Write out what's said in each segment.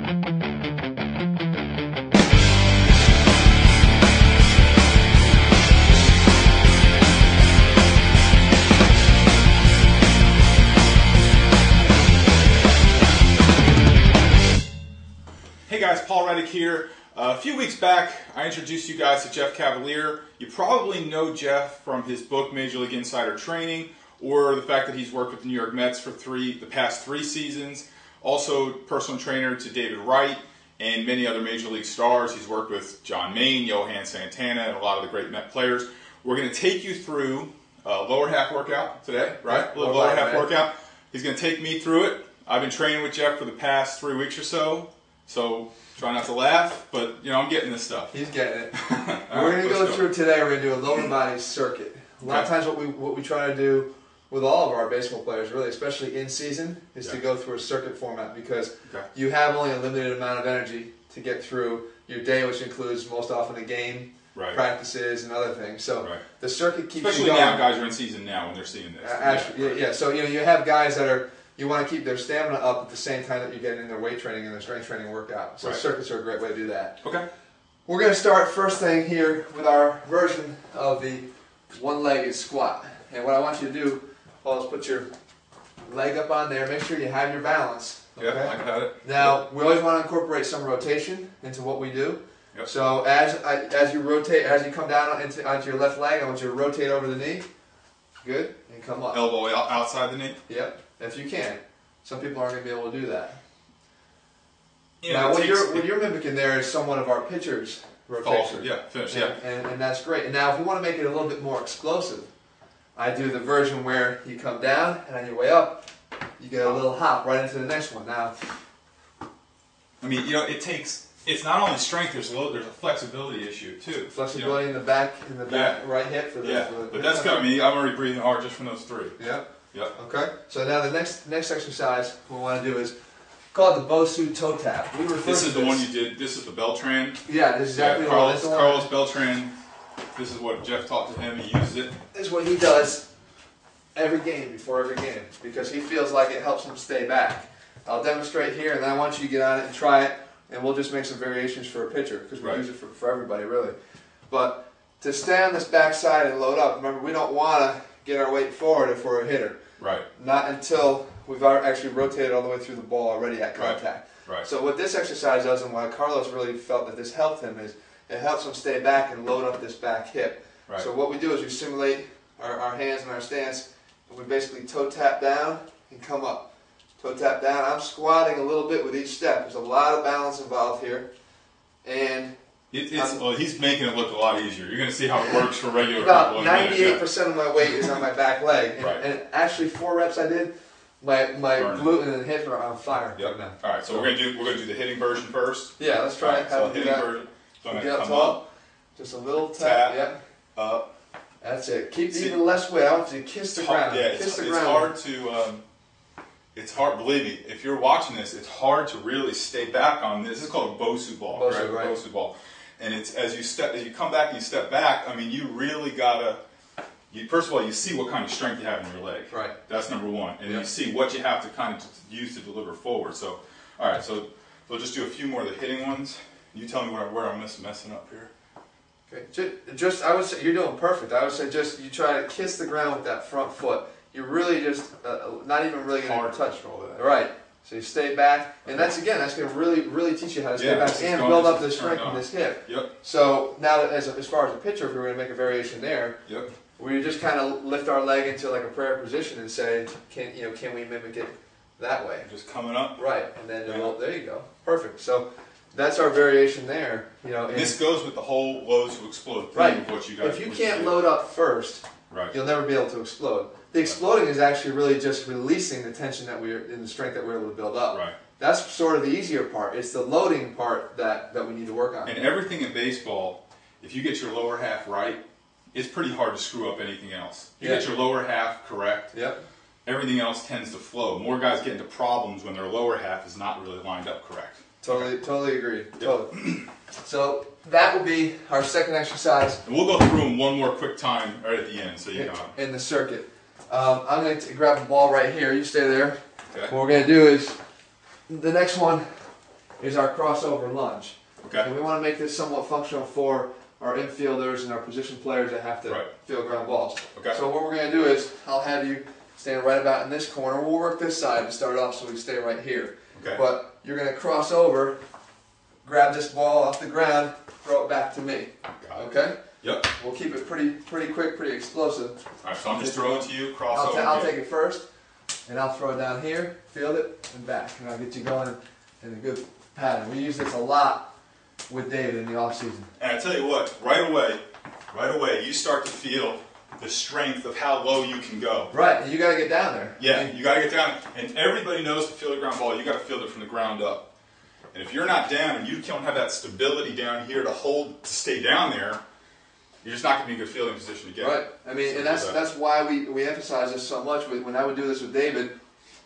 Hey guys, Paul Reddick here. A few weeks back, I introduced you guys to Jeff Cavaliere. You probably know Jeff from his book, Major League Insider Training, or the fact that he's worked with the New York Mets for the past three seasons. Also, personal trainer to David Wright and many other Major League stars. He's worked with John Mayne, Johan Santana, and a lot of the great Met players. We're going to take you through a lower half workout today, right? A little lower half workout. He's going to take me through it. I've been training with Jeff for the past 3 weeks or so. So try not to laugh, but you know I'm getting this stuff. He's getting it. We're going to go through today. We're going to do a lower body circuit. A lot of times, what we try to do with all of our baseball players, really, especially in season, is to go through a circuit format because you have only a limited amount of energy to get through your day, which includes most often a game, practices, and other things. So the circuit keeps especially you going. Now, guys are in season now when they're seeing this. Actually, yeah. So you have guys that are. You want to keep their stamina up at the same time that you're getting in their weight training and their strength training workout. So circuits are a great way to do that. Okay. We're going to start first thing here with our version of the one-legged squat. And what I want you to do, Paul, is put your leg up on there. Make sure you have your balance. Okay? Yeah, I got it. Now, we always want to incorporate some rotation into what we do. Yep. So as you rotate, as you come down onto your left leg, I want you to rotate over the knee. Good. And come up. Elbow outside the knee? Yep. If you can. Some people aren't going to be able to do that. Yeah, now, what you're mimicking there is somewhat of our pitcher's rotation. Finish, And that's great. And now, if we want to make it a little bit more explosive, I do the version where you come down, and on your way up, you get a little hop right into the next one. Now, I mean, you know, it's not only strength, there's a flexibility issue, too. Flexibility in the back right hip for the... But that's got me. I'm already breathing hard just from those three. Yep. Yep. Okay. So now the next exercise we want to do is called the Bosu toe tap. This is the one you did. This is the Beltran. Yeah, this is exactly Carlos Beltran. This is what Jeff taught to him. He uses it. This is what he does before every game because he feels like it helps him stay back. I'll demonstrate here, and then I want you to get on it and try it, and we'll just make some variations for a pitcher because we use it for everybody really. But to stay on this back side and load up, remember we don't want to get our weight forward if we're a hitter. Right. Not until we've actually rotated all the way through the ball already at contact. Right. So what this exercise does, and why Carlos really felt that this helped him, is it helps him stay back and load up this back hip. Right. So what we do is we simulate our hands in our stance, and we basically toe tap down and come up. Toe tap down. I'm squatting a little bit with each step. There's a lot of balance involved here. And he's making it look a lot easier. You're going to see how it works for regular people. About 98% of my weight is on my back leg. And actually 4 reps I did, my glute and hip are on fire right now. All right, so we're going to do the hitting version first. Yeah, let's try it. So hitting version. So I'm going to come up. Just a little tap. Yep. Up. That's it. Keep even less weight. I want you to kiss the ground. Yeah, kiss the ground. Hard to. It's hard, believe me, if you're watching this, it's hard to really stay back on this. This is called a Bosu ball, right? Bosu ball. And it's as you come back and you step back, I mean, you really gotta, first of all, you see what kind of strength you have in your leg. Right. That's number one. And then you see what you have to kind of use to deliver forward. So, all right, so we'll just do a few more of the hitting ones. You tell me where I'm messing up here. Okay, I would say you're doing perfect. I would say just you try to kiss the ground with that front foot. You're really just not even really going to touch all of that. Right. So you stay back, and that's going to really teach you how to stay back and build up the strength in this hip. Yep. So now, as far as a pitcher, if we were going to make a variation there, we just kind of lift our leg into like a prayer position and say, can we mimic it that way? Just coming up. Right, and then there you go, perfect. So that's our variation there. And this goes with the whole load to explode thing of what you guys. If you can't load up first, you'll never be able to explode. The exploding is actually really just releasing the tension that in the strength that we're able to build up. Right. That's sort of the easier part. It's the loading part that we need to work on. And everything in baseball, if you get your lower half right, it's pretty hard to screw up anything else. You get your lower half correct. Yep. Everything else tends to flow. More guys get into problems when their lower half is not really lined up correct. Totally agree. Yep. Totally. So that will be our second exercise. And we'll go through them one more quick time right at the end, so you know. In the circuit. I'm going to grab a ball right here. You stay there. Okay. What we're going to do is, the next one is our crossover lunge. Okay. And we want to make this somewhat functional for our infielders and our position players that have to field ground balls. Okay. So what we're going to do is, I'll have you stand right about in this corner. We'll work this side to start off so we stay right here. Okay. But you're going to cross over, grab this ball off the ground, throw it back to me. Okay? Yep. We'll keep it pretty quick, pretty explosive. All right, so I'm just throwing to you, cross over. I'll take it first, and I'll throw it down here, field it, and back. And I'll get you going in a good pattern. We use this a lot with David in the off season. And I tell you what, right away, you start to feel the strength of how low you can go. Right, and you got to get down there. Yeah, you got to get down. And everybody knows to field a ground ball, you got to field it from the ground up. And if you're not down and you don't have that stability down here to hold, to stay down there, you're just not going to be in a good fielding position again. Right. I mean, and that's why we emphasize this so much. When I would do this with David,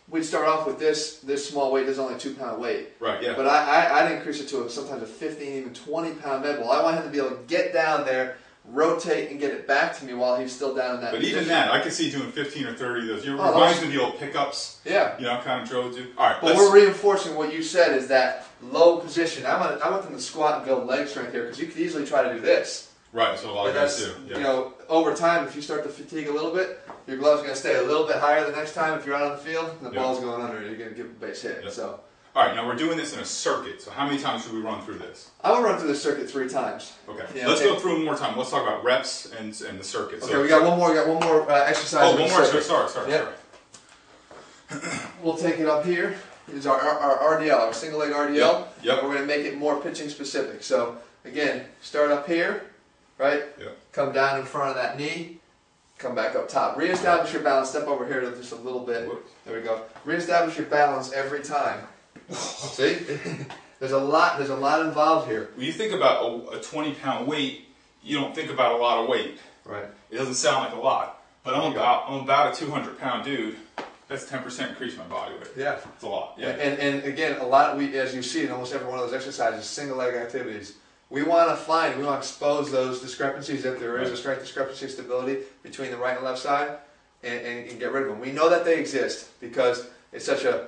we'd start off with this small weight. This is only a 2-pound weight. Right. Yeah. But I'd increase it to sometimes a 15, even 20-pound med ball. I want him to be able to get down there, rotate, and get it back to me while he's still down in that position. Even that, I can see doing 15 or 30 of those. It reminds me of the old pickups. Yeah. You know, kind of drove to. All right. But we're reinforcing what you said is that low position. I want them to squat and build leg strength here because you could easily try to do this. Right, so a lot of guys do. Yeah. You know, over time, if you start to fatigue a little bit, your glove's going to stay a little bit higher the next time if you're out on the field, and the ball's going under, you're going to give a base hit. Yep. So, all right, now we're doing this in a circuit. So how many times should we run through this? I will run through the circuit 3 times. Okay. Let's go through one more time. Let's talk about reps and the circuit. Okay, we got one more. Exercise. Oh, one more. Sorry. Yep. We'll take it up here. Is our RDL, our single leg RDL. Yep. We're going to make it more pitching specific. So again, start up here, right? Yep. Come down in front of that knee. Come back up top. Reestablish your balance. Step over here to just a little bit. Whoops. There we go. Reestablish your balance every time. See? There's a lot involved here. When you think about a 20-pound weight, you don't think about a lot of weight. Right. It doesn't sound like a lot, but I'm about a 200-pound dude. That's 10% increase in my body weight. Yeah. It's a lot. Yeah. And again, a lot as you see in almost every one of those exercises, single leg activities. We want to expose those discrepancies if there is a strength discrepancy stability between the right and left side and get rid of them. We know that they exist because it's such a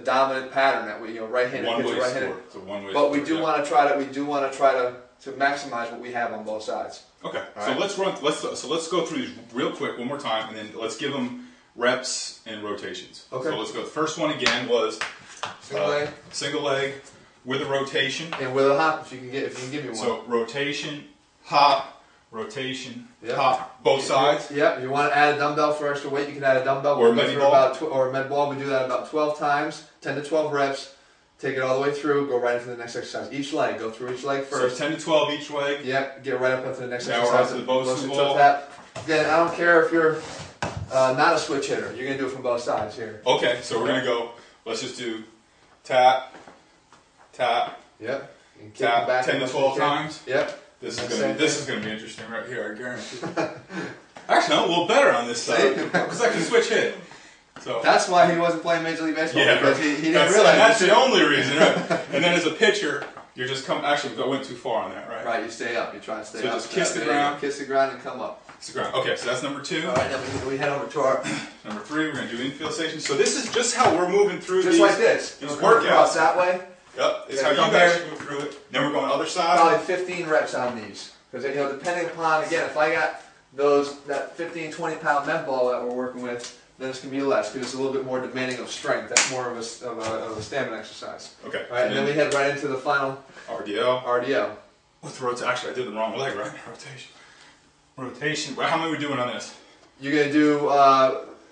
dominant pattern that we, right-handed pitcher, right-handed. It's a one-way But sport, we do want to try to maximize what we have on both sides. Okay. All so right. let's go through these real quick one more time, and then let's give them reps and rotations. Okay. So let's go. The first one again was Single leg. With a rotation. And with a hop, if you can give me one. So rotation, hop, rotation, Yep. hop, both sides. Yep. If you want to add a dumbbell for extra weight, you can add a dumbbell. Or a We'll go med through ball. or a med ball. We do that about 12 times, 10 to 12 reps. Take it all the way through. Go right into the next exercise. Each leg. Go through each leg first. So 10 to 12 each leg. Yep. Get right up into the next Now exercise. we're up to the Bosu ball. Again, I don't care if you're not a switch hitter. You're going to do it from both sides here. Okay. So we're gonna go. Let's just do tap, tap. Yep. And kick Tap it back 10 to 12 times. Yep. This is gonna be interesting right here. I guarantee. Actually, I'm a little better on this side because I can switch hit. So that's why he wasn't playing Major League Baseball. Yeah, because he didn't realize. That's the only reason. Right? And then as a pitcher, you're just Actually, I went too far on that, right? Right. You stay up. You try to stay up. So just kiss the ground. Kiss the ground and come up. Kiss the ground. Okay, so that's number 2. All right. Then we head over to our Number 3. We're gonna do infield stations. So this is just how we're moving through just these. like this. These workouts workouts that way. Yep. It's Yeah, how you come guys here. move through it. Then we're going other side. Probably 15 reps on these. Because depending upon, again, if I got that 15, 20-pound med ball that we're working with, then it's going to be less because it's a little bit more demanding of strength. That's more of a stamina exercise. Okay. All right, and then we head right into the final RDL. With rotation. Actually, I did the wrong leg, right? Rotation. Well, how many are we doing on this? You're going to do,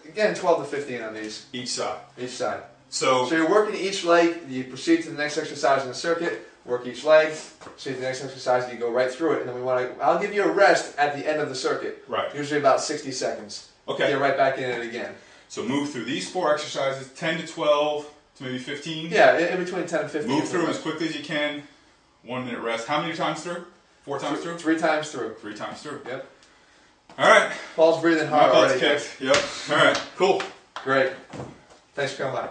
again, 12 to 15 on these. Each side. Each side. So you're working each leg, you proceed to the next exercise in the circuit, work each leg, proceed to the next exercise, and you go right through it, and then I'll give you a rest at the end of the circuit. Right. Usually about 60 seconds. Okay. Get right back in it again. So move through these 4 exercises, 10 to 12 to maybe 15. Yeah, in between 10 and 15. Move through them as quickly as you can. 1 minute rest. How many times through? 4 times through? 3 times through. 3 times through. Yep. All right. Paul's breathing hard My already. butt's kicked. Yep. All right. Cool. Great. Thanks for coming by.